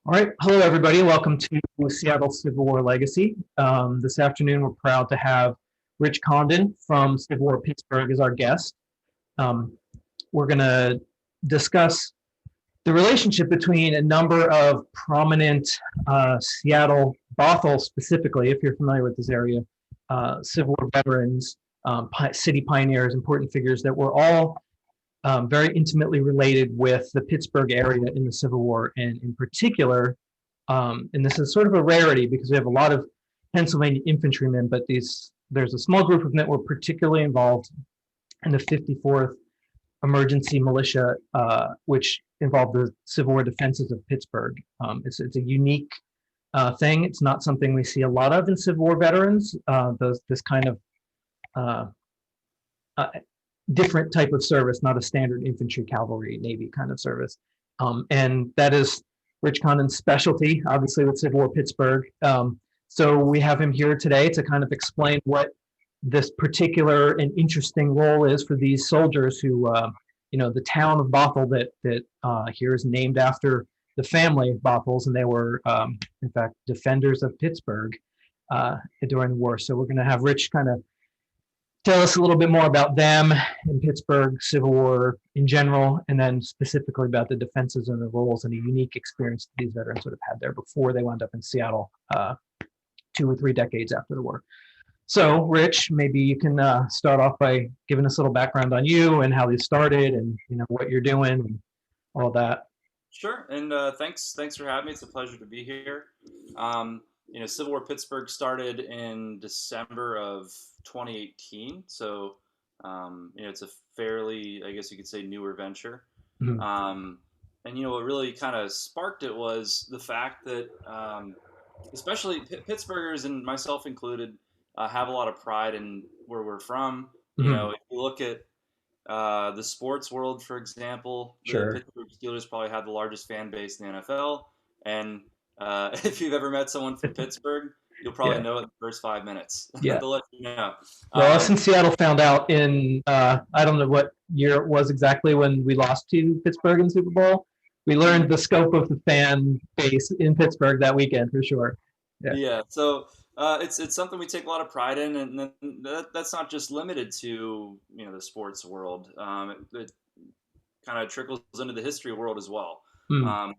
All right. Hello, everybody. Welcome to Seattle Civil War Legacy. This afternoon, we're proud to have Rich Condon from Civil War Pittsburgh as our guest. We're going to discuss the relationship between a number of prominent Seattle, Bothell specifically, if you're familiar with this area, Civil War veterans, city pioneers, important figures that were all very intimately related with the Pittsburgh area in the Civil War, and in particular, and this is sort of a rarity because we have a lot of Pennsylvania infantrymen, but there's a small group of them that were particularly involved in the 54th Emergency Militia, which involved the Civil War Defenses of Pittsburgh. It's a unique thing. It's not something we see a lot of in Civil War veterans. This kind of different type of service, not a standard infantry, cavalry, navy kind of service. And that is Rich Condon's specialty, obviously, with Civil War Pittsburgh. So we have him here today to kind of explain what this particular and interesting role is for these soldiers who, the town of Bothell that here is named after the family of Bothels, and they were, in fact, defenders of Pittsburgh during the war. So we're going to have Rich kind of tell us a little bit more about them in Pittsburgh, Civil War in general, and then specifically about the defenses and the roles and a unique experience that these veterans would have had there before they wound up in Seattle 2 or 3 decades after the war. So, Rich, maybe you can start off by giving us a little background on you and how you started and what you're doing and all that. Sure, and thanks for having me. It's a pleasure to be here. Civil War Pittsburgh started in December of 2018, so it's a fairly, I guess you could say, newer venture. Mhm. And what really kind of sparked it was the fact that, especially Pittsburghers and myself included, have a lot of pride in where we're from. Mhm. If you look at the sports world, for example, the Sure. Pittsburgh Steelers probably have the largest fan base in the NFL. And if you've ever met someone from Pittsburgh, you'll probably Yeah. know it in the first 5 minutes. Yeah. They'll let you know. Well, us in Seattle found out in I don't know what year it was exactly when we lost to Pittsburgh in the Super Bowl. We learned the scope of the fan base in Pittsburgh that weekend for sure. Yeah. Yeah, so it's something we take a lot of pride in, and then that's not just limited to the sports world. It kind of trickles into the history world as well. Mm. Um,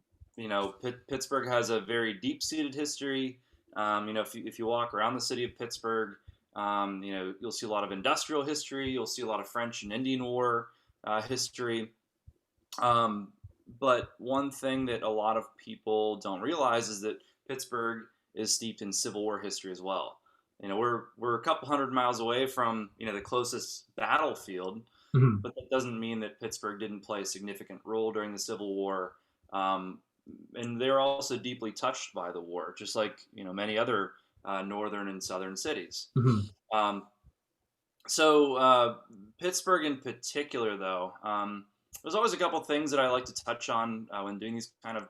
Pittsburgh has a very deep-seated history. If you walk around the city of Pittsburgh, you'll see a lot of industrial history. You'll see a lot of French and Indian War history. But one thing that a lot of people don't realize is that Pittsburgh is steeped in Civil War history as well. We're a couple hundred miles away from the closest battlefield, Mm-hmm. but that doesn't mean that Pittsburgh didn't play a significant role during the Civil War. And they're also deeply touched by the war, just like many other northern and southern cities. Mm-hmm. Um, so Pittsburgh in particular, though, there's always a couple things that I like to touch on when doing these kind of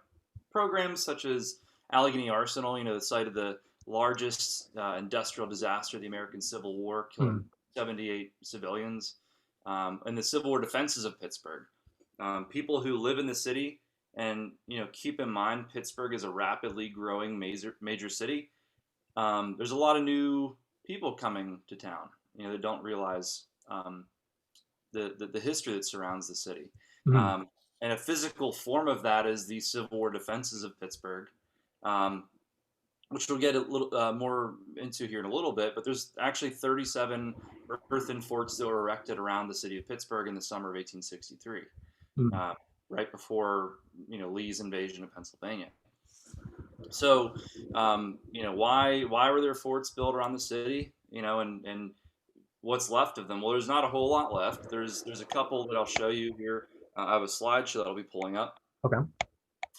programs, such as Allegheny Arsenal, the site of the largest industrial disaster of the American Civil War, killing 78 civilians, and the Civil War defenses of Pittsburgh. People who live in the city, and keep in mind Pittsburgh is a rapidly growing major city. There's a lot of new people coming to town, that don't realize the history that surrounds the city. Mm-hmm. And a physical form of that is the Civil War defenses of Pittsburgh, which we'll get a little more into here in a little bit. But there's actually 37 earthen forts that were erected around the city of Pittsburgh in the summer of 1863, Mm-hmm. right before Lee's invasion of Pennsylvania. So, why were there forts built around the city? And what's left of them? Well, there's not a whole lot left. There's a couple that I'll show you here. I have a slideshow that I'll be pulling up. Okay.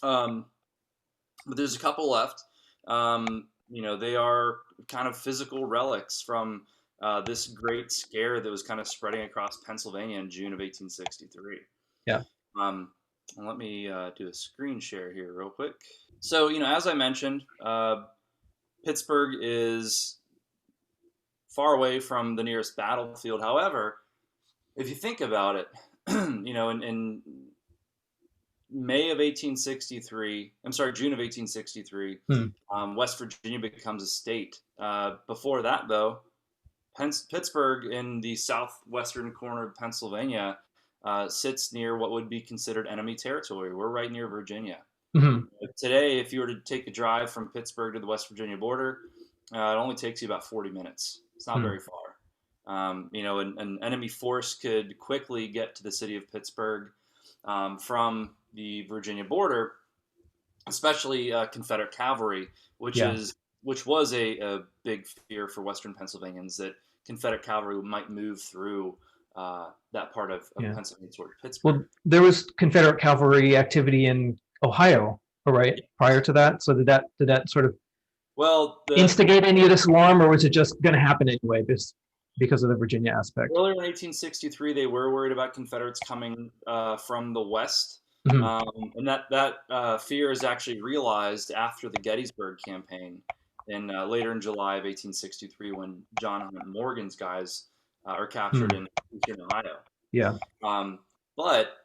But there's a couple left. They are kind of physical relics from this great scare that was kind of spreading across Pennsylvania in June of 1863. Yeah. And let me do a screen share here real quick. So, as I mentioned, Pittsburgh is far away from the nearest battlefield. However, if you think about it, and May of 1863, I'm sorry, June of 1863, Hmm. West Virginia becomes a state. Before that, though, Pittsburgh in the southwestern corner of Pennsylvania sits near what would be considered enemy territory. We're right near Virginia. Hmm. Today, if you were to take a drive from Pittsburgh to the West Virginia border, it only takes you about 40 minutes. It's not Hmm. very far. An enemy force could quickly get to the city of Pittsburgh from the Virginia border, especially Confederate cavalry, Yeah. which was a big fear for Western Pennsylvanians, that Confederate cavalry might move through that part of Yeah. Pennsylvania toward Pittsburgh. Well, there was Confederate cavalry activity in Ohio, all right, prior to that. So did that sort of Well, the instigate any of this alarm, or was it just going to happen anyway, because of the Virginia aspect? earlier in 1863, they were worried about Confederates coming from the west, Hmm. and that fear is actually realized after the Gettysburg campaign, and later in July of 1863, when John Hunt Morgan's guys are captured Hmm. in eastern Ohio. Yeah. Um, but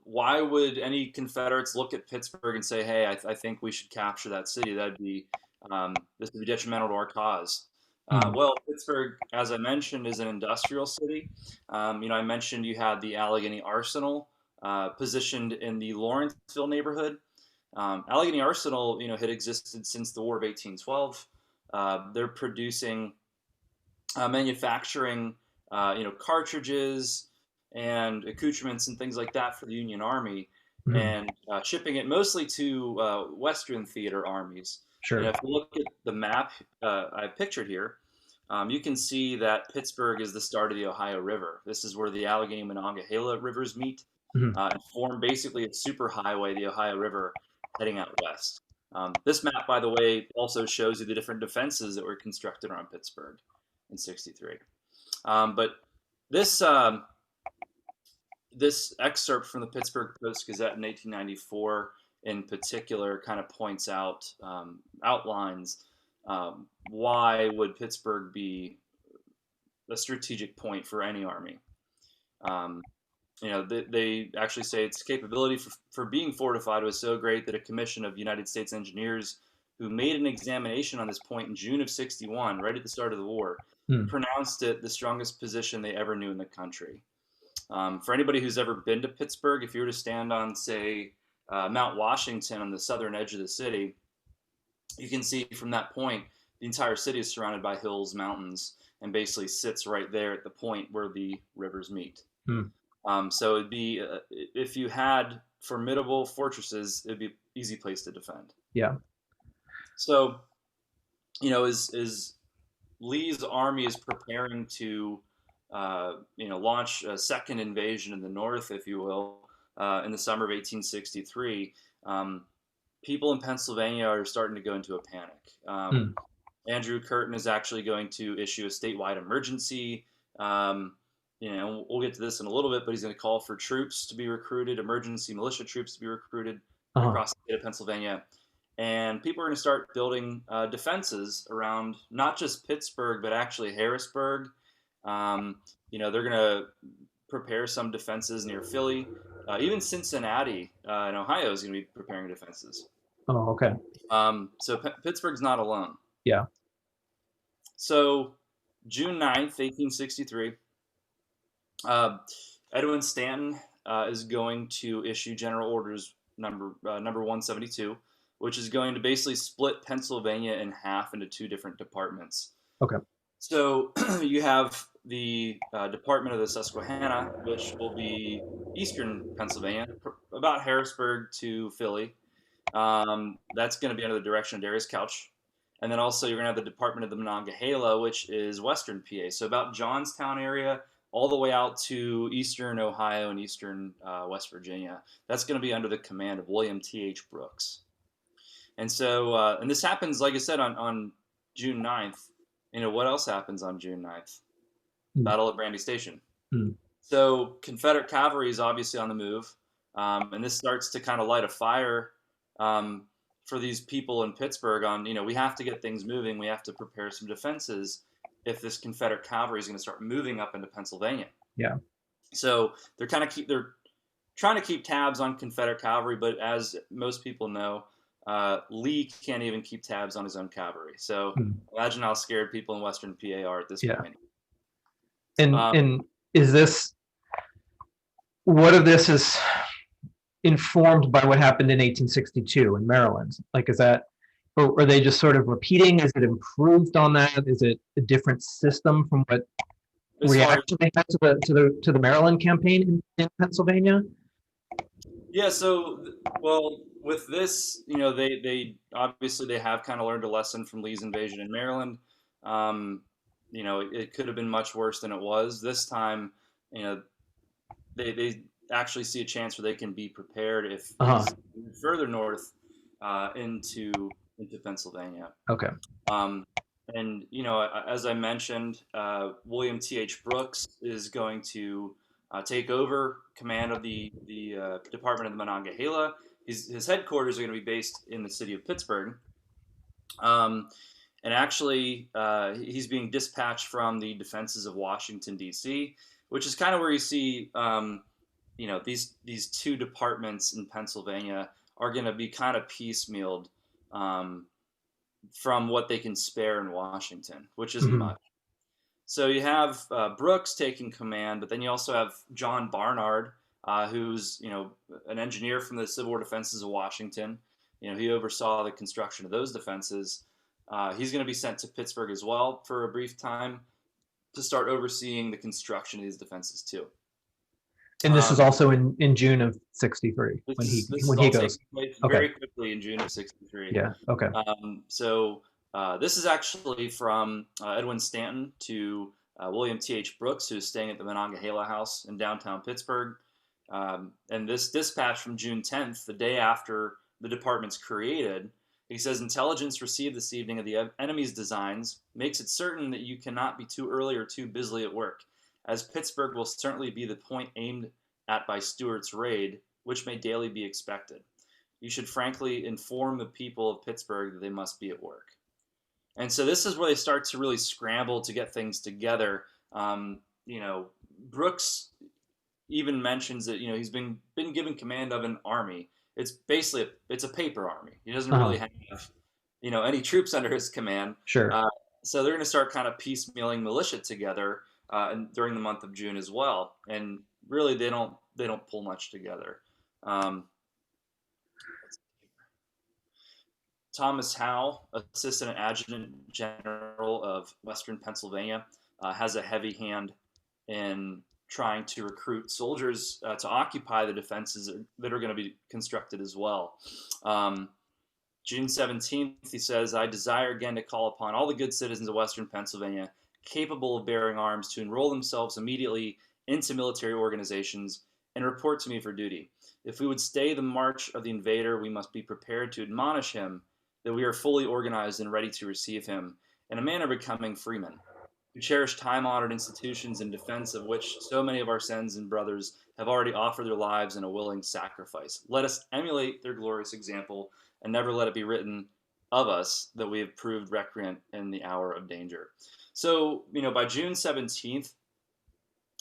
why would any Confederates look at Pittsburgh and say, "Hey, I think we should capture that city. This would be detrimental to our cause." Hmm. Well, Pittsburgh, as I mentioned, is an industrial city. I mentioned you had the Allegheny Arsenal positioned in the Lawrenceville neighborhood. Allegheny Arsenal, had existed since the War of 1812. They're producing, manufacturing, cartridges and accoutrements and things like that for the Union Army, Hmm. and shipping it mostly to Western theater armies. And Sure. if you look at the map I've pictured here, you can see that Pittsburgh is the start of the Ohio River. This is where the Allegheny Monongahela rivers meet Hmm. and form basically a superhighway, the Ohio River, heading out west. This map, by the way, also shows you the different defenses that were constructed around Pittsburgh in '63. But this this excerpt from the Pittsburgh Post-Gazette in 1894, in particular, kind of points out, outlines, why would Pittsburgh be a strategic point for any army. Um, they actually say its capability for being fortified was so great that a commission of United States engineers who made an examination on this point in June of '61, right at the start of the war, Hmm. pronounced it the strongest position they ever knew in the country. For anybody who's ever been to Pittsburgh, if you were to stand on, say, Mount Washington on the southern edge of the city, you can see from that point the entire city is surrounded by hills, mountains, and basically sits right there at the point where the rivers meet. Hmm. So it'd be, if you had formidable fortresses, it'd be an easy place to defend. Yeah. So, as Lee's army is preparing to, launch a second invasion in the North, if you will, in the summer of 1863, people in Pennsylvania are starting to go into a panic. Hmm. Andrew Curtin is actually going to issue a statewide emergency. We'll get to this in a little bit, but he's going to call for troops to be recruited, emergency militia troops to be recruited Uh-huh. across the state of Pennsylvania. And people are going to start building defenses around not just Pittsburgh, but actually Harrisburg. They're going to prepare some defenses near Philly. Even Cincinnati in Ohio is going to be preparing defenses. Oh, okay. So Pittsburgh's not alone. Yeah. So June 9th, 1863, Edwin Stanton is going to issue General Orders number 172, which is going to basically split Pennsylvania in half into two different departments. Okay. So you have the Department of the Susquehanna, which will be eastern Pennsylvania, about Harrisburg to Philly. That's going to be under the direction of Darius Couch. And then also you're going to have the Department of the Monongahela, which is western PA. So about Johnstown area, all the way out to eastern Ohio and eastern West Virginia. That's going to be under the command of William T.H. Brooks. And so, and this happens, like I said, on June 9th. What else happens on June 9th? Hmm. Battle of Brandy Station. Hmm. So Confederate cavalry is obviously on the move. And this starts to kind of light a fire for these people in Pittsburgh on, we have to get things moving. We have to prepare some defenses if this Confederate cavalry is going to start moving up into Pennsylvania. Yeah. So they're kind of trying to keep tabs on Confederate cavalry, but as most people know, Lee can't even keep tabs on his own cavalry. So Hmm. imagine how scared people in Western PA are at this Yeah. point. And is this, what of this is informed by what happened in 1862 in Maryland? Like, is that, or are they just sort of repeating? Is it improved on that? Is it a different system from what As far as, reaction they had to the Maryland campaign in Pennsylvania? yeah, so well, with this, they obviously they have kind of learned a lesson from Lee's invasion in Maryland. Um, it could have been much worse than it was. This time, you know, they actually see a chance where they can be prepared if Uh-huh. Lee's further north into Pennsylvania. Okay. Um, and as I mentioned, William T.H. Brooks is going to take over command of the Department of the Monongahela. His headquarters are going to be based in the city of Pittsburgh. And actually, he's being dispatched from the defenses of Washington, D.C., which is kind of where you see, these two departments in Pennsylvania are going to be kind of piecemealed from what they can spare in Washington, which isn't Mm-hmm. much. So you have Brooks taking command, but then you also have John Barnard, who's an engineer from the Civil War Defenses of Washington. He oversaw the construction of those defenses. He's going to be sent to Pittsburgh as well for a brief time to start overseeing the construction of these defenses too. And this is also in June of '63 when This when is he all goes. taking place Okay. very quickly in June of '63. Yeah. Okay. So this is actually from Edwin Stanton to William T.H. Brooks, who's staying at the Monongahela House in downtown Pittsburgh. And this dispatch from June 10th, the day after the department's created, he says, "Intelligence received this evening of the enemy's designs makes it certain that you cannot be too early or too busily at work, as Pittsburgh will certainly be the point aimed at by Stuart's raid, which may daily be expected. You should frankly inform the people of Pittsburgh that they must be at work." And so this is where they start to really scramble to get things together. Brooks even mentions that he's been given command of an army. It's basically it's a paper army. He doesn't really have any troops under his command. Sure. So they're going to start kind of piecemealing militia together during the month of June as well. And really, they don't pull much together. Thomas Howe, Assistant Adjutant General of Western Pennsylvania, has a heavy hand in trying to recruit soldiers to occupy the defenses that are going to be constructed as well. June 17th, he says, "I desire again to call upon all the good citizens of Western Pennsylvania capable of bearing arms to enroll themselves immediately into military organizations and report to me for duty. If we would stay the march of the invader, we must be prepared to admonish him that we are fully organized and ready to receive him in a manner becoming freemen, who cherish time-honored institutions in defense of which so many of our sons and brothers have already offered their lives in a willing sacrifice. Let us emulate their glorious example, and never let it be written of us that we have proved recreant in the hour of danger." So, by June 17th,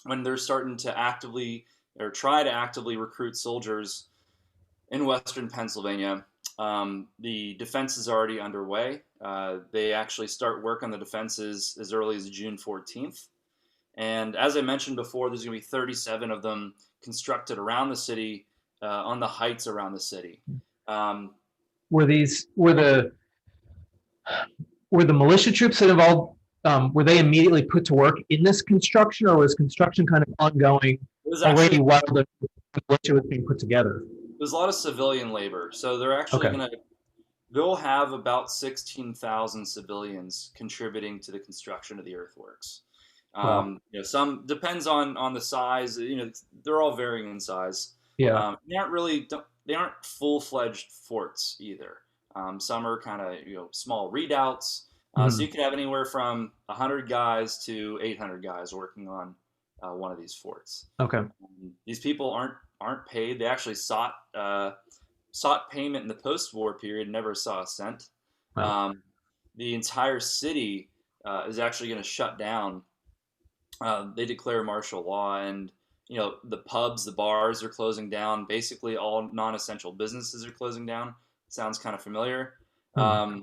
when they're starting to actively or try to actively recruit soldiers in Western Pennsylvania, the defense is already underway. They actually start work on the defenses as early as June 14th. And as I mentioned before, there's going to be 37 of them constructed around the city, on the heights around the city. Were the militia troops that involved, were they immediately put to work in this construction, or was construction kind of ongoing already while the militia was being put together? There's a lot of civilian labor, so they're actually they'll have about 16,000 civilians contributing to the construction of the earthworks. Wow. Some depends on the size. They're all varying in size. Yeah. They aren't full-fledged forts either. Some are kind of small redoubts. So you could have anywhere from 100 guys to 800 guys working on one of these forts. Okay. These people aren't paid. They actually sought payment in the post-war period, never saw a cent. Wow. The entire city is actually going to shut down. They declare martial law, and the pubs, the bars are closing down. Basically, all non-essential businesses are closing down. Sounds kind of familiar. Hmm.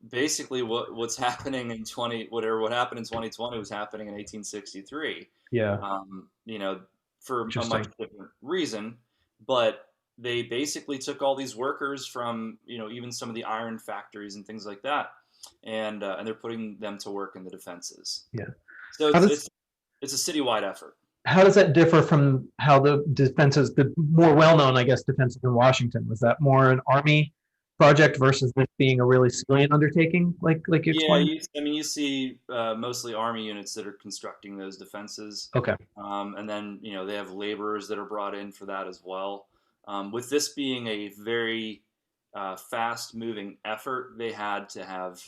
Basically what's happening in what happened in 2020 was happening in 1863. Yeah. For a much Interesting. different reason, but they basically took all these workers from, even some of the iron factories and things like that, and they're putting them to work in the defenses. Yeah. So How it's does it's it's a citywide effort. how does that differ from how the defenses, the more well-known, I guess, defenses in Washington? Was that more an army project versus this being a really civilian undertaking, like you Yeah, explained? you see mostly army units that are constructing those defenses, Okay. and then they have laborers that are brought in for that as well. With this being a very fast-moving effort, they had to have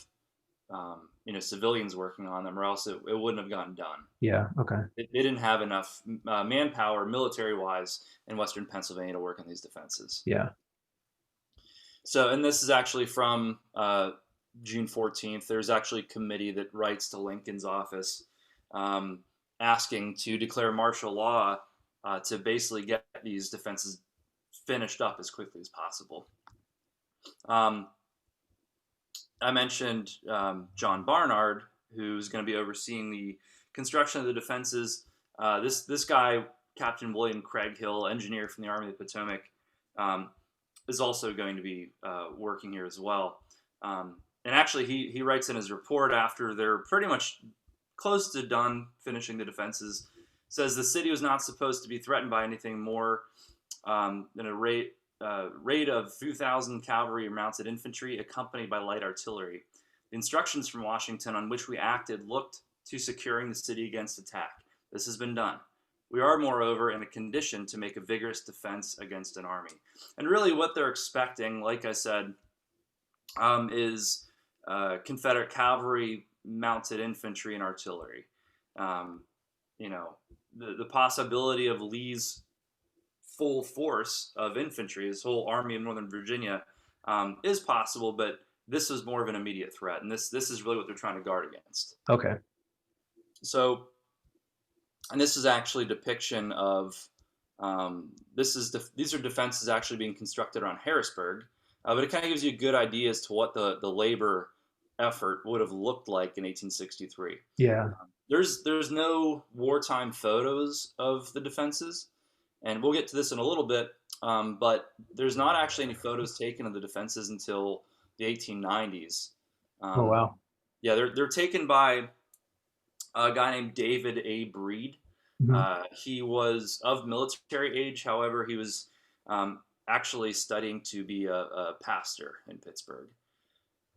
civilians working on them, or else it wouldn't have gotten done. Yeah. Okay. They didn't have enough manpower, military-wise, in Western Pennsylvania to work on these defenses. Yeah. So, and this is actually from June 14th. There's actually a committee that writes to Lincoln's office um, asking to declare martial law to basically get these defenses finished up as quickly as possible. I mentioned John Barnard, who's going to be overseeing the construction of the defenses. This guy, Captain William Craighill, engineer from the Army of the Potomac, is also going to be working here as well. And actually, he writes in his report after they're pretty much close to done finishing the defenses, says the city was not supposed to be threatened by anything more than a raid of 2,000 cavalry or mounted infantry accompanied by light artillery. The instructions from Washington on which we acted looked to securing the city against attack. This has been done. We are, moreover, in a condition to make a vigorous defense against an army. And really what they're expecting, like I said, is Confederate cavalry, mounted infantry, and artillery. The possibility of Lee's full force of infantry, his whole army of Northern Virginia, is possible, but this is more of an immediate threat, and this is really what they're trying to guard against. Okay. So, and this is actually a depiction of these are defenses actually being constructed around Harrisburg, but it kind of gives you a good idea as to what the labor effort would have looked like in 1863. Yeah. There's no wartime photos of the defenses, and we'll get to this in a little bit, but there's not actually any photos taken of the defenses until the 1890s. Oh wow. Yeah, they're taken by a guy named David A. Breed. Mhm. He was of military age, however, he was actually studying to be a pastor in Pittsburgh.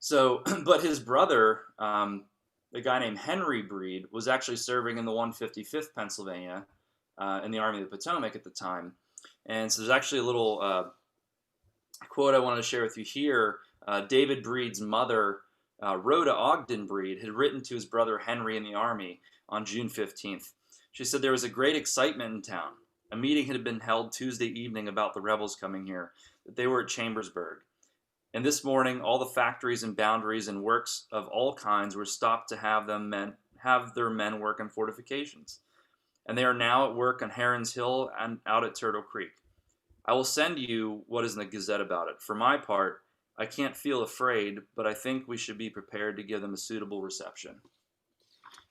So, but his brother, a guy named Henry Breed, was actually serving in the 155th Pennsylvania in the Army of the Potomac at the time. And so there's actually a little quote I wanted to share with you here. David Breed's mother, Rhoda Ogden Breed, had written to his brother Henry in the Army on June 15th. She said there was a great excitement in town. A meeting had been held Tuesday evening about the rebels coming here, that they were at Chambersburg. And this morning, all the factories and boundaries and works of all kinds were stopped to have their men work on fortifications. And they are now at work on Heron's Hill and out at Turtle Creek. I will send you what is in the Gazette about it. For my part, I can't feel afraid, but I think we should be prepared to give them a suitable reception.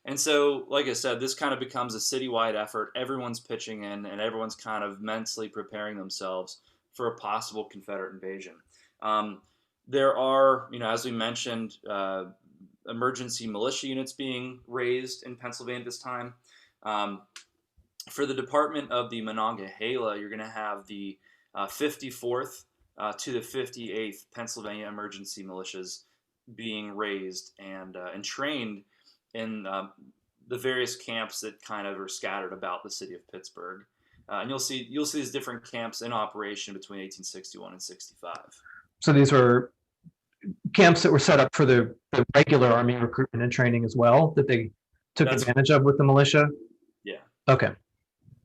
And so, like I said, this kind of becomes a citywide effort. Everyone's pitching in, and everyone's kind of mentally preparing themselves for a possible Confederate invasion. There are, as we mentioned, emergency militia units being raised in Pennsylvania at this time. For the Department of the Monongahela, you're going to have the 54th to the 58th Pennsylvania Emergency Militias being raised and trained in the various camps that kind of are scattered about the city of Pittsburgh. And you'll see these different camps in operation between 1861 and 65. So these were camps that were set up for the regular Army recruitment and training as well, that they took advantage of with the militia? Yeah. Okay.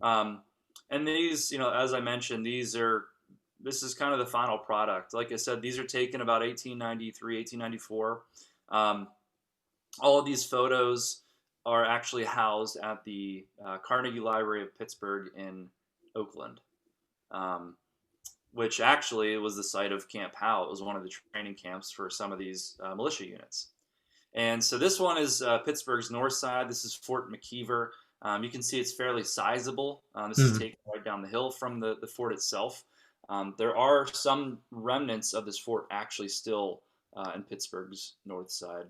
And these, as I mentioned, this is kind of the final product. Like I said, these are taken about 1893, 1894. All of these photos are actually housed at the Carnegie Library of Pittsburgh in Oakland, which actually was the site of Camp Howe. It was one of the training camps for some of these militia units. And so this one is Pittsburgh's north side. This is Fort McKeever. You can see it's fairly sizable. This is taken right down the hill from the fort itself. There are some remnants of this fort actually still in Pittsburgh's north side.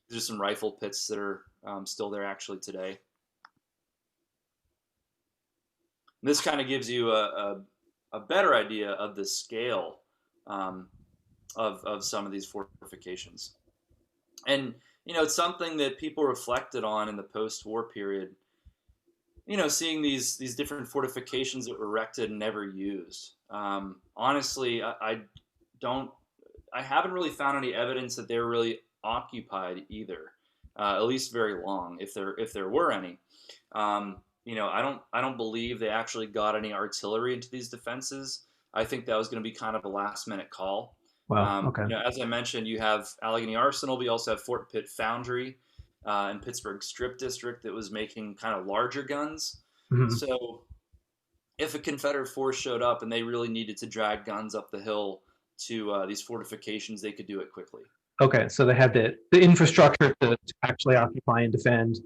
There's some rifle pits that are still there actually today. And this kind of gives you a better idea of the scale of some of these fortifications. And, you know, it's something that people reflected on in the post-war period, you know, seeing these different fortifications that were erected and never used. Honestly, I haven't really found any evidence that they're really occupied either, at least very long, if there were any. You know, I don't believe they actually got any artillery into these defenses. I think that was going to be kind of a last-minute call. Wow. Okay. You know, as I mentioned, you have Allegheny Arsenal, but you also have Fort Pitt Foundry in Pittsburgh Strip District that was making kind of larger guns. So if a Confederate force showed up and they really needed to drag guns up the hill to these fortifications, they could do it quickly. Okay, so they had the infrastructure to actually occupy and defend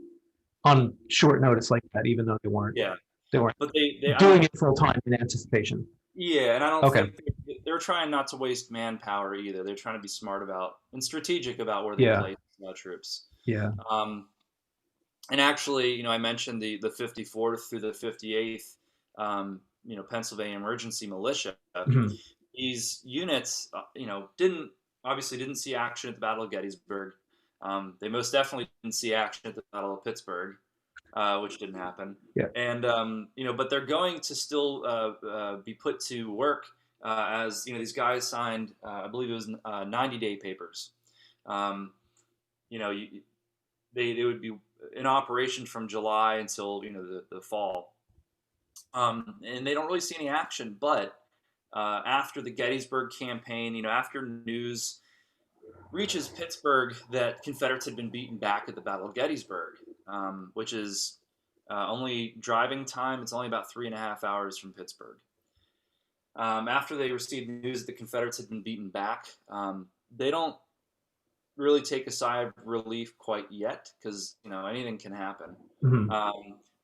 on short notice like that, even though they weren't. Yeah, they weren't but they doing it full time in anticipation. Yeah, and I don't think they're trying not to waste manpower either. They're trying to be smart about and strategic about where they place troops. Yeah. And actually, you know, I mentioned the 54th through the 58th, you know, Pennsylvania Emergency Militia. These units, you know, didn't see action at the Battle of Gettysburg. They most definitely didn't see action at the Battle of Pittsburgh, which didn't happen. Yeah. And you know, but they're going to still be put to work as you know these guys signed, I believe it was 90-day papers. You know, they would be in operation from July until you know the fall, and they don't really see any action. But after the Gettysburg campaign, you know, after news reaches Pittsburgh that Confederates had been beaten back at the Battle of Gettysburg, which is only driving time. It's only about 3.5 hours from Pittsburgh. After they received news that the Confederates had been beaten back, they don't really take a sigh of relief quite yet because, you know, anything can happen.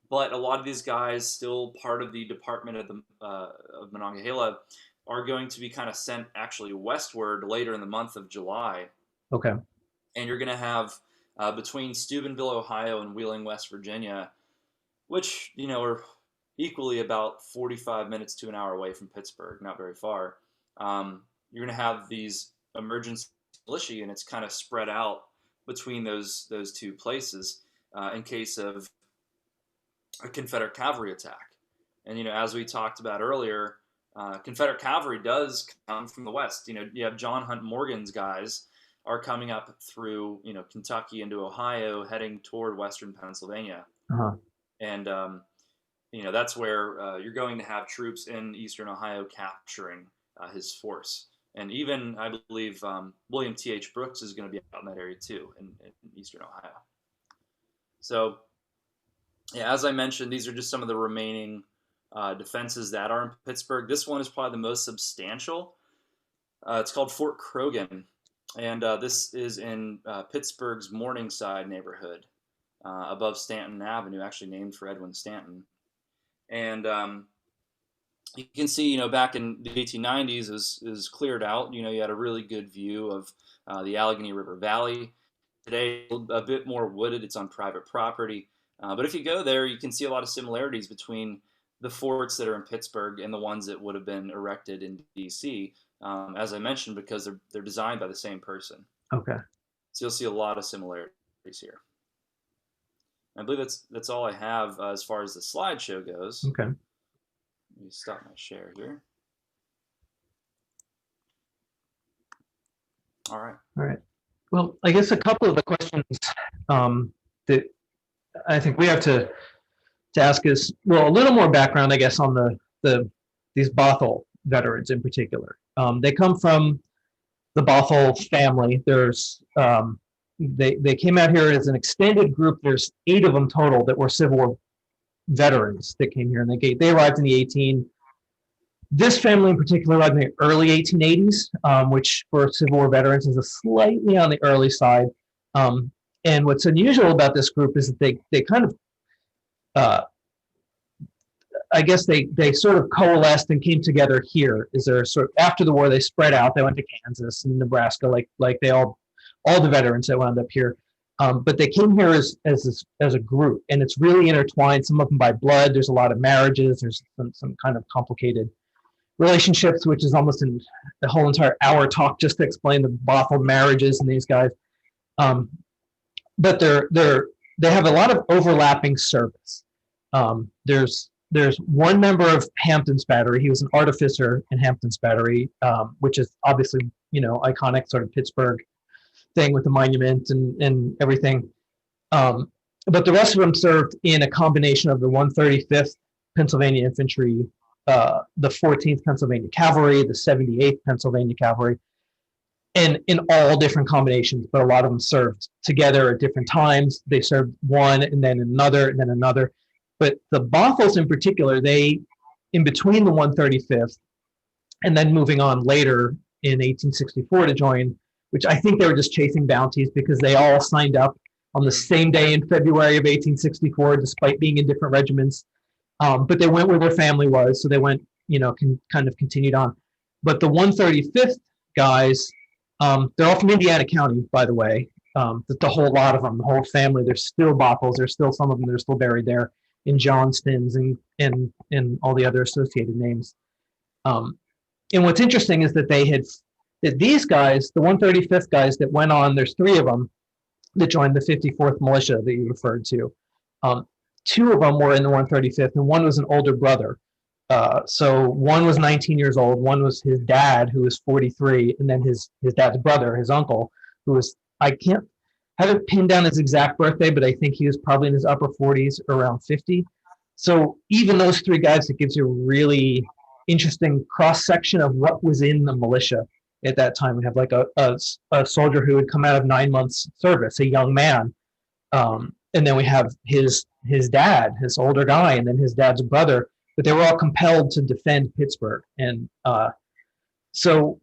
But a lot of these guys, still part of the Department of Monongahela, are going to be kind of sent actually westward later in the month of July. Okay. And you're going to have between Steubenville, Ohio, and Wheeling, West Virginia, which, you know, are equally about 45 minutes to an hour away from Pittsburgh, not very far. You're going to have these emergency militia units kind of spread out between those two places in case of a Confederate cavalry attack. And, you know, as we talked about earlier, Confederate cavalry does come from the west. You know, you have John Hunt Morgan's guys are coming up through, you know, Kentucky into Ohio, heading toward western Pennsylvania. And, you know, that's where you're going to have troops in eastern Ohio capturing his force. And even, I believe, William T.H. Brooks is going to be out in that area too, in eastern Ohio. So, yeah, as I mentioned, these are just some of the remaining defenses that are in Pittsburgh. This one is probably the most substantial. It's called Fort Kroga, and this is in Pittsburgh's Morningside neighborhood, above Stanton Avenue, actually named for Edwin Stanton. And you can see, you know, back in the 1890s, it was cleared out. You know, you had a really good view of the Allegheny River Valley. Today, a bit more wooded. It's on private property. But if you go there, you can see a lot of similarities between the forts that are in Pittsburgh and the ones that would have been erected in D.C., as I mentioned, because they're designed by the same person. Okay. So you'll see a lot of similarities here. I believe that's all I have as far as the slideshow goes. Okay. Let me stop my share here. All right. All right. Well, I guess a couple of the questions that I think we have to ask is, well, a little more background, I guess, on these Bothell veterans in particular. They come from the Bothell family. There's they came out here as an extended group. There's 8 of them total that were Civil War veterans that came here, and they arrived in the this family in particular arrived in the early 1880s, which for Civil War veterans is a slightly on the early side. And what's unusual about this group is that they kind of I guess they sort of coalesced and came together here. Is there sort of after the war they spread out? They went to Kansas and Nebraska, like they all the veterans that wound up here. But they came here as a group, and it's really intertwined. Some of them by blood. There's a lot of marriages. There's some kind of complicated relationships, which is almost the whole entire hour talk just to explain the Bothell marriages and these guys. But they have a lot of overlapping service. There's one member of Hampton's Battery. He was an artificer in Hampton's Battery, which is obviously, iconic sort of Pittsburgh thing with the monument and everything. But the rest of them served in a combination of the 135th Pennsylvania Infantry, the 14th Pennsylvania Cavalry, the 78th Pennsylvania Cavalry, and in all different combinations, but a lot of them served together at different times. They served one and then another and then another. But the Bothells in particular, they, in between the 135th and then moving on later in 1864 to join, which I think they were just chasing bounties because they all signed up on the same day in February of 1864, despite being in different regiments. But they went where their family was, so they went, kind of continued on. But the 135th guys, they're all from Indiana County, by the way. The whole lot of them, the whole family, they're still Bothells. There's still some of them that are still buried there in Johnstons and all the other associated names. And what's interesting is that that these guys, the 135th guys that went on, there's 3 of them that joined the 54th Militia that you referred to. 2 of them were in the 135th, and one was an older brother. So one was 19 years old, one was his dad, who was 43, and then his dad's brother, his uncle, who was, I haven't pinned down his exact birthday, but I think he was probably in his upper 40s, around 50. So even those 3 guys, it gives you a really interesting cross-section of what was in the militia at that time. We have like a soldier who had come out of 9 months service, a young man. And then we have his dad, his older guy, and then his dad's brother, but they were all compelled to defend Pittsburgh. And so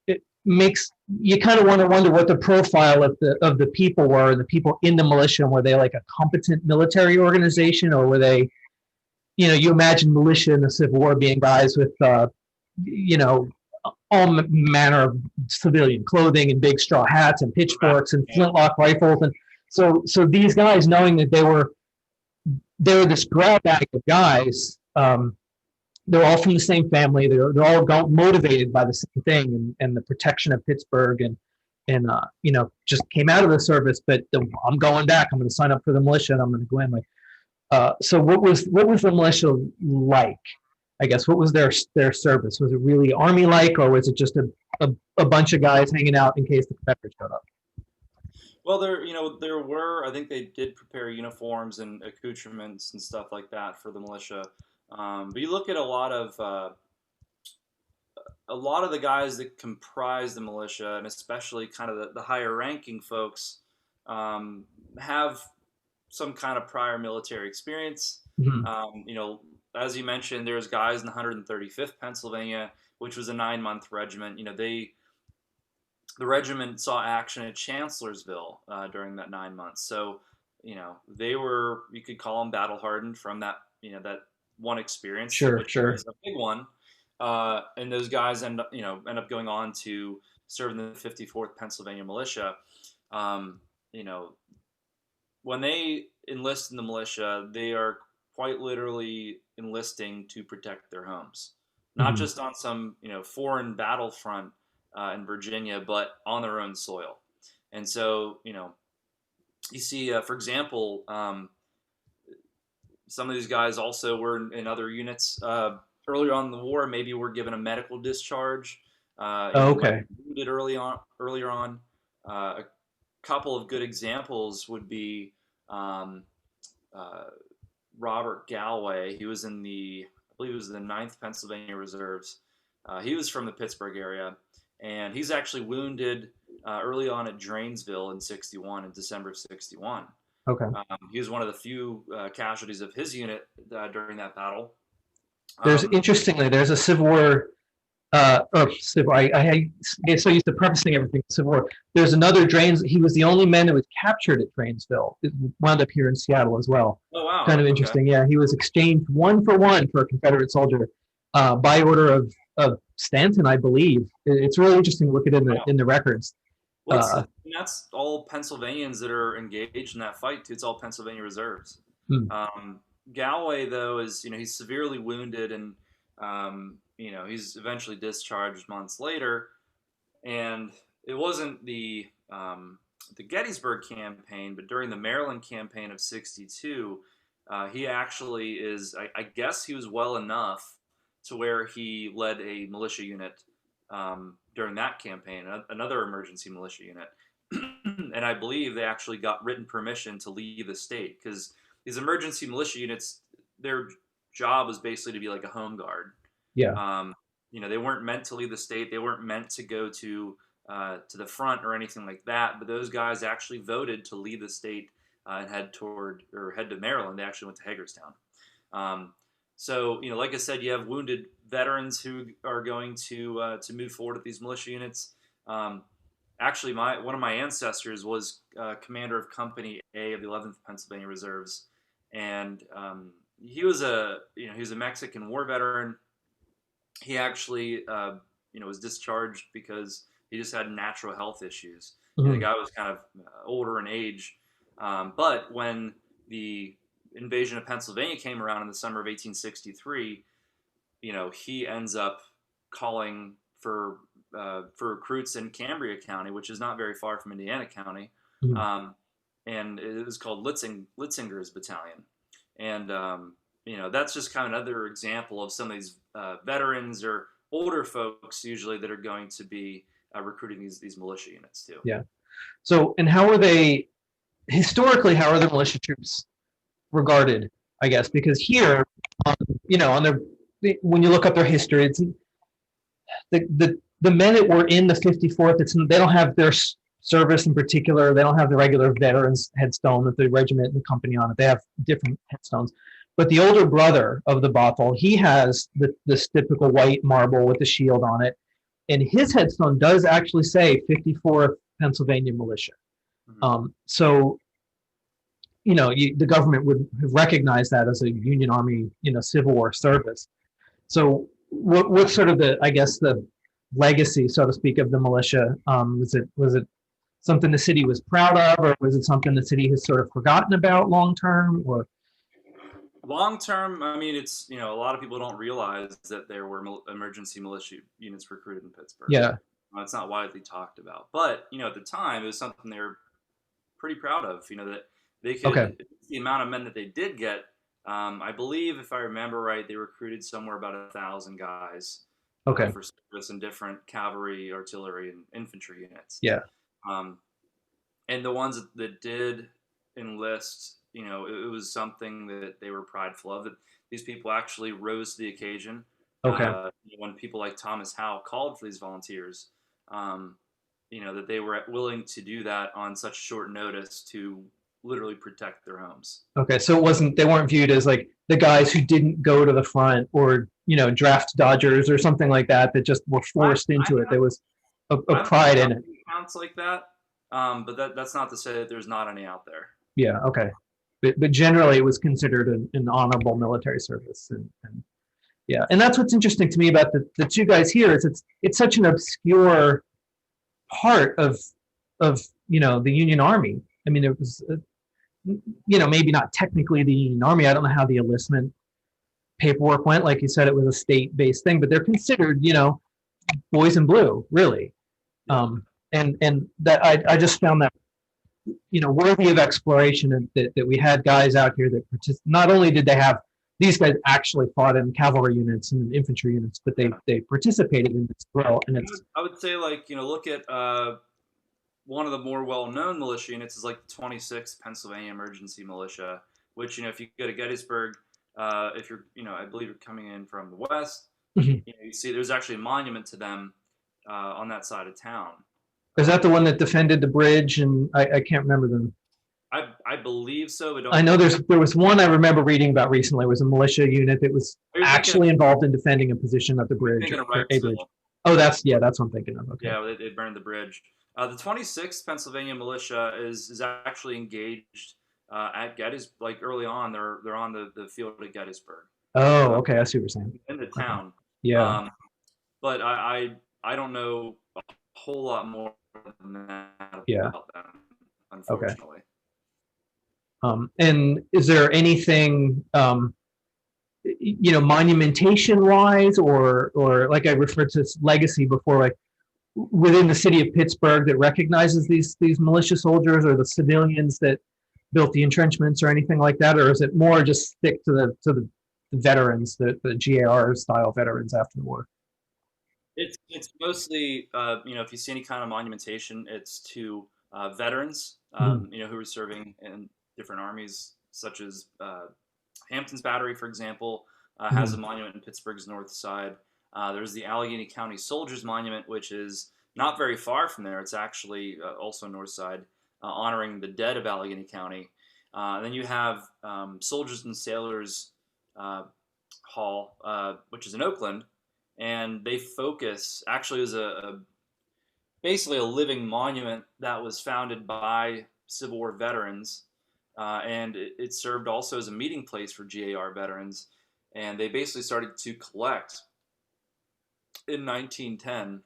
it makes you kind of want to wonder what the profile of the people were, the people in the militia. Were they like a competent military organization, or were they, you imagine militia in the Civil War being guys with, all manner of civilian clothing and big straw hats and pitchforks and flintlock rifles. And so these guys, knowing that they were this grab bag of guys, they're all from the same family. They're all motivated by the same thing and the protection of Pittsburgh and just came out of the service. But I'm going back. I'm going to sign up for the militia and I'm going to go in. So what was the militia like? I guess what was their service? Was it really Army-like, or was it just a bunch of guys hanging out in case the Confederates showed up? Well, there were, I think they did prepare uniforms and accoutrements and stuff like that for the militia. But you look at a lot of the guys that comprise the militia, and especially kind of the higher ranking folks, have some kind of prior military experience. Mm-hmm. As you mentioned, there's guys in the 135th Pennsylvania, which was a 9-month regiment. The regiment saw action at Chancellorsville during that 9 months. So, they were, you could call them battle hardened from that, that one experience. Sure. Was a big one. And those guys end up going on to serve in the 54th Pennsylvania Militia. When they enlist in the militia, they are quite literally enlisting to protect their homes, not just on some foreign battlefront in Virginia, but on their own soil. And so you see, for example, some of these guys also were in other units earlier on in the war. Maybe were given a medical discharge. Okay. Wounded earlier on. A couple of good examples would be Robert Galway. He was in I believe it was the 9th Pennsylvania Reserves. He was from the Pittsburgh area, and he's actually wounded early on at Drainesville in '61, in December of '61. Okay. He was one of the few casualties of his unit during that battle. Interestingly, there's a Civil War, or Civil. I get so used to prefacing everything Civil War. There's another Drains. He was the only man that was captured at Drainesville. It wound up here in Seattle as well. Oh wow! Kind of interesting. Yeah, he was exchanged 1-for-1 for a Confederate soldier by order of Stanton, I believe. It's really interesting to look at it in the records. Well, that's all Pennsylvanians that are engaged in that fight too. It's all Pennsylvania reserves. Galway, though, is he's severely wounded, and he's eventually discharged months later. And it wasn't the Gettysburg campaign, but during the Maryland campaign of '62, he actually is. I guess he was well enough to where he led a militia unit during that campaign, another emergency militia unit. And I believe they actually got written permission to leave the state, because these emergency militia units, their job was basically to be like a home guard. Yeah. They weren't meant to leave the state. They weren't meant to go to the front or anything like that. But those guys actually voted to leave the state and head to Maryland. They actually went to Hagerstown. So, like I said, you have wounded veterans who are going to move forward with these militia units. Actually, one of my ancestors was commander of Company A of the 11th Pennsylvania Reserves, and he was a Mexican War veteran. He actually was discharged because he just had natural health issues. The guy was kind of older in age, but when the invasion of Pennsylvania came around in the summer of 1863, he ends up calling for recruits in Cambria County, which is not very far from Indiana County, and it was called Litzinger's Battalion. And that's just kind of another example of some of these veterans or older folks usually that are going to be recruiting these militia units too. Yeah. So, and how are they historically? How are the militia troops regarded? I guess because here, when you look up their history, it's the men that were in the 54th. They don't have their service in particular. They don't have the regular veterans headstone with the regiment and the company on it. They have different headstones. But the older brother of the Bothell, he has this typical white marble with the shield on it, and his headstone does actually say 54th Pennsylvania Militia. So, the government would have recognized that as a Union Army, Civil War service. So, what's sort of the legacy, so to speak, of the militia? Was it something the city was proud of, or was it something the city has sort of forgotten about long term, or? Long term, I mean, it's a lot of people don't realize that there were emergency militia units recruited in Pittsburgh. Yeah, it's not widely talked about, but at the time, it was something they were pretty proud of. That they could the amount of men that they did get. I believe, if I remember right, they recruited somewhere about 1,000 guys. For service in different cavalry, artillery, and infantry units. Yeah. And the ones that did enlist, it was something that they were prideful of. That these people actually rose to the occasion. When people like Thomas Howe called for these volunteers, that they were willing to do that on such short notice to literally protect their homes. Okay, so they weren't viewed as like the guys who didn't go to the front or draft dodgers or something like that just were forced into it. There was a pride in it. Counts like that, but that's not to say that there's not any out there. Yeah. Okay. But generally, it was considered an honorable military service, and yeah, and that's what's interesting to me about the two guys here is it's such an obscure part of the Union Army. I mean, it was maybe not technically the Union Army. I don't know how the enlistment paperwork went. Like you said, it was a state-based thing, but they're considered boys in blue, really. And that I just found that worthy of exploration, and that we had guys out here that not only did they have these guys actually fought in cavalry units and infantry units, but they participated in this as well. And I would say, look at one of the more well-known militia units is like the 26th Pennsylvania Emergency Militia, which if you go to Gettysburg, if you're I believe you're coming in from the west, you see there's actually a monument to them on that side of town. Is that the one that defended the bridge? And I can't remember them. I believe so, but I know there was one I remember reading about recently. It was a militia unit that was actually involved in defending a position at the bridge or a bridge. Oh, that's what I'm thinking of. Okay. Yeah, they burned the bridge. The 26th Pennsylvania Militia is actually engaged at Gettysburg. Like early on, they're on the field at Gettysburg. Oh, okay. I see what you're saying. In the town. Okay. Yeah. But I don't know a whole lot more than that about them, unfortunately. Okay. And is there anything, monumentation wise, or like I referred to legacy before, like within the city of Pittsburgh that recognizes these militia soldiers or the civilians that built the entrenchments or anything like that, or is it more just stick to the veterans, the GAR style veterans after the war? It's mostly if you see any kind of monumentation, it's to veterans who were serving in different armies, such as Hampton's Battery, for example, has a monument in Pittsburgh's north side. There's the Allegheny County Soldiers Monument, which is not very far from there. It's actually also north side, honoring the dead of Allegheny County. And then you have Soldiers and Sailors Hall, which is in Oakland, and they focus. Actually, it was basically a living monument that was founded by Civil War veterans, and it served also as a meeting place for GAR veterans. And they basically started to collect in 1910,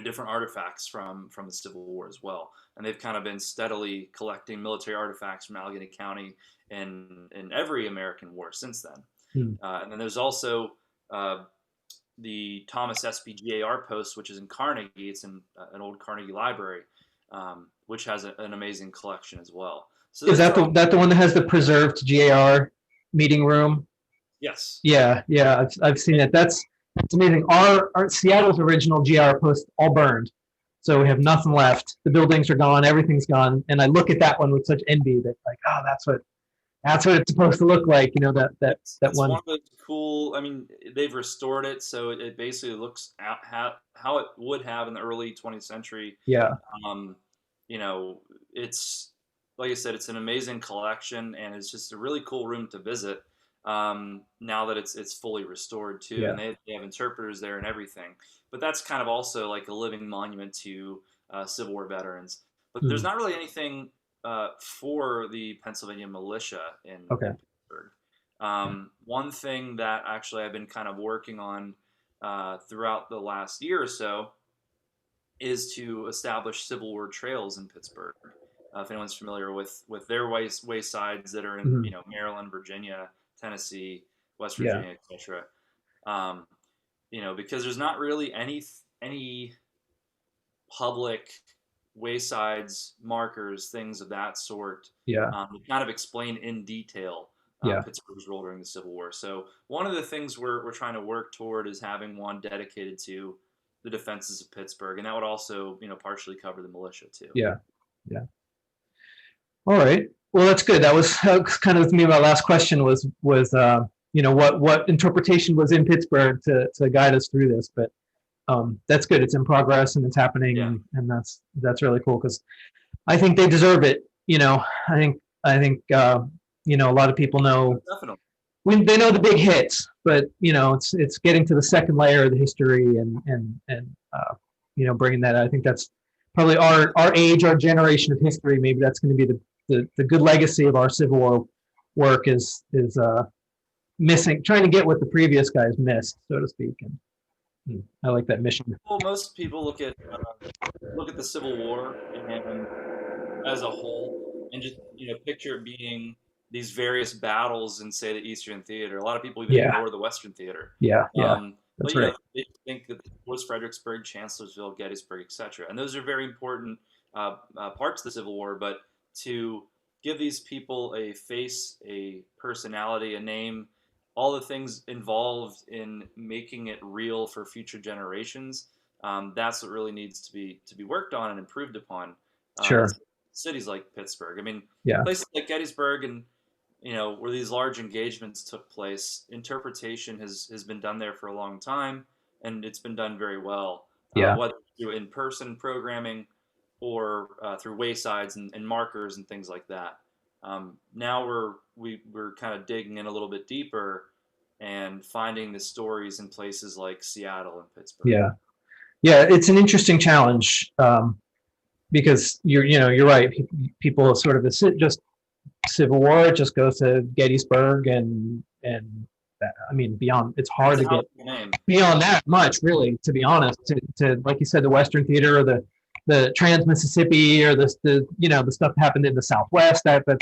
different artifacts from the Civil War as well. And they've kind of been steadily collecting military artifacts from Allegheny County in every American war since then. And then there's also the Thomas S.P. GAR post, which is in Carnegie. It's in an old Carnegie library, which has an amazing collection as well. So is that the one that has the preserved GAR meeting room? Yes. Yeah, I've seen it. It's amazing. Our Seattle's original GR post all burned, so we have nothing left. The buildings are gone, everything's gone, and I look at that one with such envy that that's what it's supposed to look like. That one. One of those cool. I mean, they've restored it, so it basically looks at how it would have in the early 20th century. Yeah. It's like I said, it's an amazing collection, and it's just a really cool room to visit. Now that it's fully restored too, and they have interpreters there and everything. But that's kind of also like a living monument to Civil War veterans. But there's not really anything for the Pennsylvania militia in Pittsburgh. One thing that actually I've been kind of working on throughout the last year or so is to establish Civil War trails in Pittsburgh. If anyone's familiar with their waysides that are in Maryland, Virginia, Tennessee, West Virginia, etc. Because there's not really any public waysides, markers, things of that sort. To kind of explain in detail Pittsburgh's role during the Civil War. So one of the things we're trying to work toward is having one dedicated to the defenses of Pittsburgh, and that would also partially cover the militia too. Yeah. All right. Well, that's good. That was kind of me. My last question was what interpretation was in Pittsburgh to guide us through this. But that's good. It's in progress and it's happening, and that's really cool because I think they deserve it. I think a lot of people know. Definitely. They know the big hits, but it's getting to the second layer of the history and bringing that. I think that's probably our age, our generation of history. Maybe that's going to be the good legacy of our Civil War work is missing, trying to get what the previous guys missed, so to speak. And I like that mission. Well, most people look at the Civil War and as a whole, and just picture it being these various battles in, say, the Eastern Theater. A lot of people even ignore the Western Theater. That's right. They think that it was Fredericksburg, Chancellorsville, Gettysburg, etc. And those are very important parts of the Civil War. But to give these people a face, a personality, a name, all the things involved in making it real for future generations, that's what really needs to be worked on and improved upon. Cities like Pittsburgh. I mean, places like Gettysburg and where these large engagements took place, interpretation has been done there for a long time, and it's been done very well. Yeah. whether through in-person programming or through waysides and markers and things like that. Now we're kind of digging in a little bit deeper and finding the stories in places like Seattle and Pittsburgh. Yeah. Yeah. It's an interesting challenge because you're right. People sort of just Civil War, it just goes to Gettysburg and I mean, beyond, it's hard to get beyond that much, really, to be honest, to like you said, the Western Theater or the Trans-Mississippi or the stuff that happened in the Southwest, that's, but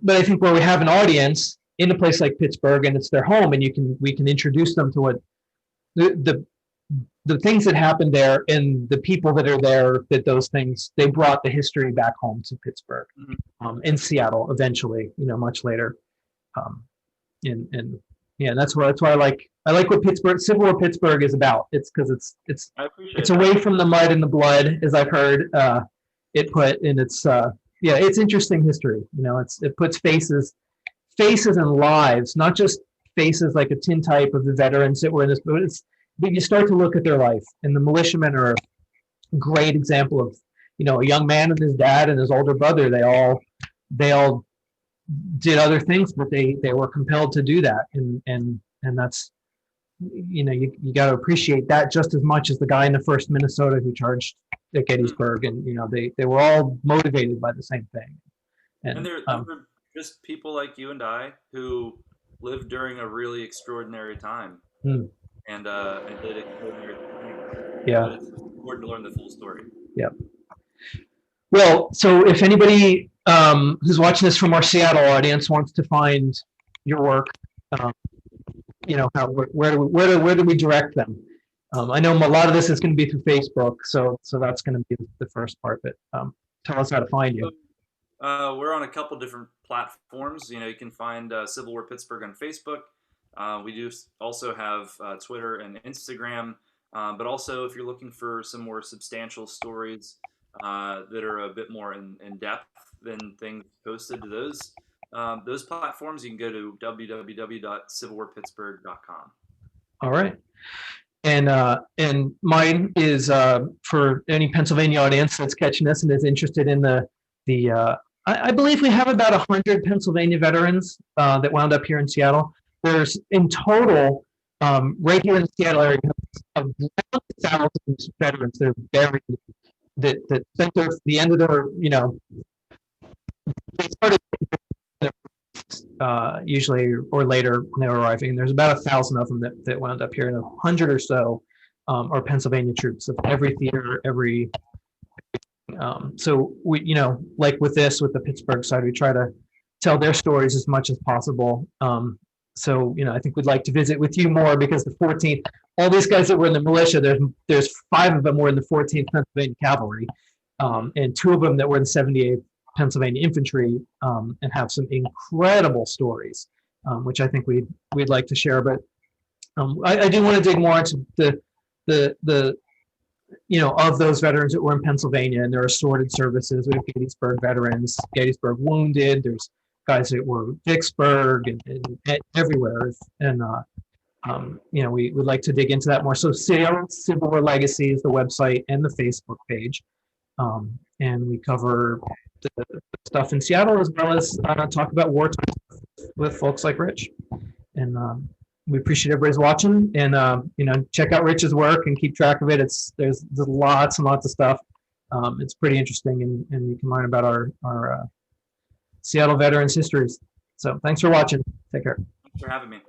I think where we have an audience in a place like Pittsburgh and it's their home and we can introduce them to what the things that happened there and the people that are there, that those things, they brought the history back home to Pittsburgh, in Seattle eventually, much later. And yeah, that's why I like what Civil War Pittsburgh is about. It's because it's away from the mud and the blood, as I've heard it put, and it's interesting history. It puts faces and lives, not just faces like a tintype of the veterans that were in this, but you start to look at their life, and the militiamen are a great example of, a young man and his dad and his older brother. They all did other things, but they were compelled to do that, and that's, you got to appreciate that just as much as the guy in the 1st Minnesota who charged at Gettysburg, and they were all motivated by the same thing. And they're just people like you and I who lived during a really extraordinary time. And did extraordinary things. Yeah. But it's important to learn the full story. Yeah. Well, so if anybody who's watching this from our Seattle audience wants to find your work, where do we direct them? I know a lot of this is going to be through Facebook, so that's going to be the first part. But tell us how to find you. We're on a couple different platforms. You can find Civil War Pittsburgh on Facebook. We do also have Twitter and Instagram, but also if you're looking for some more substantial stories that are a bit more in depth than things posted to those platforms, you can go to www.civilwarpittsburgh.com. All right. And mine is for any Pennsylvania audience that's catching this and is interested in I believe we have about 100 Pennsylvania veterans that wound up here in Seattle. There's in total, right here in the Seattle area, around 1,000 veterans that are buried, that spent the end of their, they started usually or later when they were arriving. There's about 1,000 of them that wound up here, and 100 or so are Pennsylvania troops of every theater, every. So we, like with the Pittsburgh side, we try to tell their stories as much as possible. So, I think we'd like to visit with you more, because the 14th, all these guys that were in the militia, there's 5 of them were in the 14th Pennsylvania Cavalry, and 2 of them that were in 78th Pennsylvania Infantry, and have some incredible stories, which I think we'd like to share. But I do want to dig more into the of those veterans that were in Pennsylvania and their assorted services. We have Gettysburg veterans, Gettysburg wounded. There's guys that were Vicksburg and everywhere, and we would like to dig into that more. So Civil War Legacy is the website and the Facebook page, and we cover the stuff in Seattle as well as talk about wartime with folks like Rich. And we appreciate everybody's watching, and check out Rich's work and keep track of it. There's lots and lots of stuff. It's pretty interesting, and you can learn about our Seattle veterans histories. So thanks for watching. Take care. Thanks for having me.